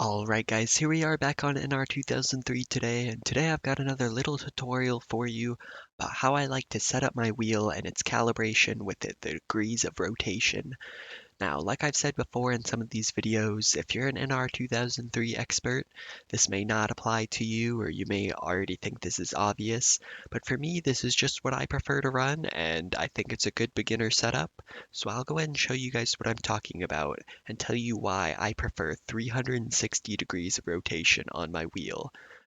Alright guys, here we are back on NR2003 today, and today I've got another little tutorial for you about how I like to set up my wheel and its calibration with the degrees of rotation. Now, like I've said before in some of these videos, if you're an NR2003 expert, this may not apply to you, or you may already think this is obvious, but for me, this is just what I prefer to run, and I think it's a good beginner setup. So I'll go ahead and show you guys what I'm talking about, and tell you why I prefer 360 degrees of rotation on my wheel.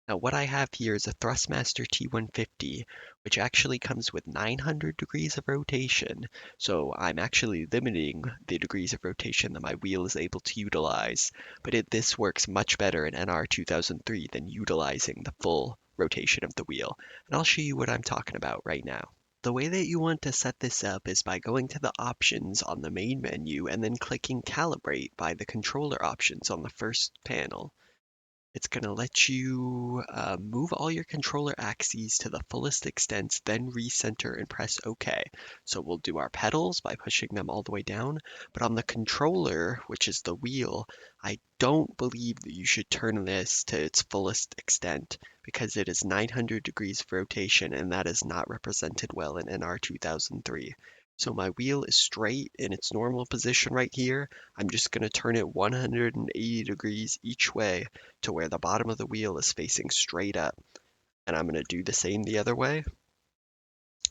Now what I have here is a Thrustmaster T150, which actually comes with 900 degrees of rotation, so I'm actually limiting the degrees of rotation that my wheel is able to utilize, but this works much better in NR2003 than utilizing the full rotation of the wheel, and I'll show you what I'm talking about right now. The way that you want to set this up is by going to the options on the main menu and then clicking Calibrate by the controller options on the first panel. It's going to let you move all your controller axes to the fullest extent, then recenter and press OK. So we'll do our pedals by pushing them all the way down, but on the controller, which is the wheel, I don't believe that you should turn this to its fullest extent because it is 900 degrees of rotation and that is not represented well in NR2003. So my wheel is straight in its normal position right here. I'm just going to turn it 180 degrees each way to where the bottom of the wheel is facing straight up. And I'm going to do the same the other way.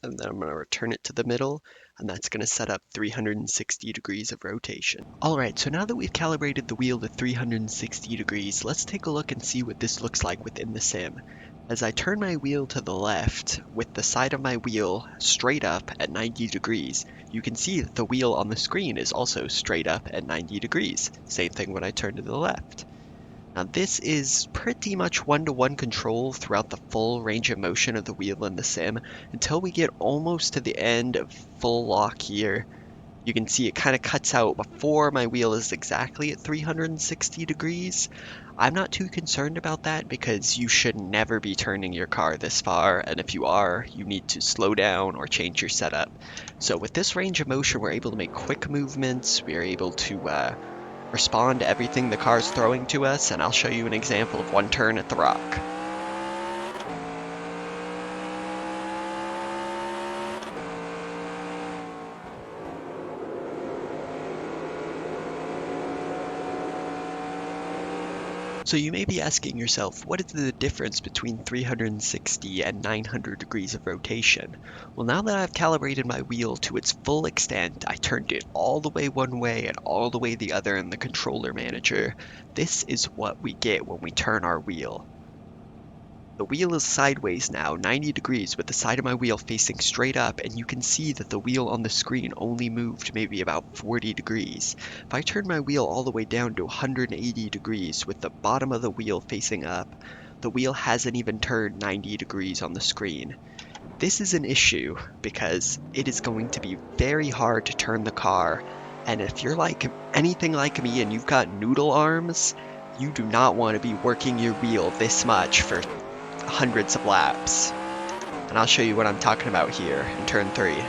And then I'm going to return it to the middle, and that's going to set up 360 degrees of rotation. Alright, so now that we've calibrated the wheel to 360 degrees, let's take a look and see what this looks like within the sim. As I turn my wheel to the left, with the side of my wheel straight up at 90 degrees, you can see that the wheel on the screen is also straight up at 90 degrees. Same thing when I turn to the left. Now this is pretty much one-to-one control throughout the full range of motion of the wheel in the sim until we get almost to the end of full lock here. You can see it kind of cuts out before my wheel is exactly at 360 degrees. I'm not too concerned about that because you should never be turning your car this far, and if you are, you need to slow down or change your setup. So with this range of motion, we're able to make quick movements, we're able to respond to everything the car's throwing to us, and I'll show you an example of one turn at the rock. So you may be asking yourself, what is the difference between 360 and 900 degrees of rotation? Well, now that I've calibrated my wheel to its full extent, I turned it all the way one way and all the way the other in the controller manager. This is what we get when we turn our wheel. The wheel is sideways now, 90 degrees, with the side of my wheel facing straight up, and you can see that the wheel on the screen only moved maybe about 40 degrees. If I turn my wheel all the way down to 180 degrees with the bottom of the wheel facing up, the wheel hasn't even turned 90 degrees on the screen. This is an issue because it is going to be very hard to turn the car, and if you're like anything like me and you've got noodle arms, you do not want to be working your wheel this much for hundreds of laps. And I'll show you what I'm talking about here in turn 3. So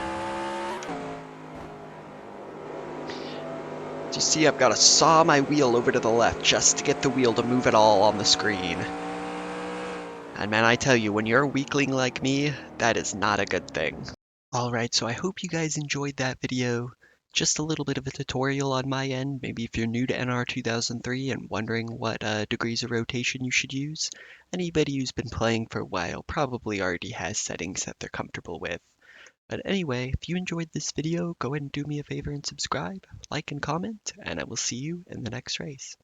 you see I've got to saw my wheel over to the left just to get the wheel to move at all on the screen. And man, I tell you, when you're a weakling like me, that is not a good thing. Alright, so I hope you guys enjoyed that video. Just a little bit of a tutorial on my end, maybe if you're new to NR2003 and wondering what degrees of rotation you should use. Anybody who's been playing for a while probably already has settings that they're comfortable with. But anyway, if you enjoyed this video, go ahead and do me a favor and subscribe, like and comment, and I will see you in the next race.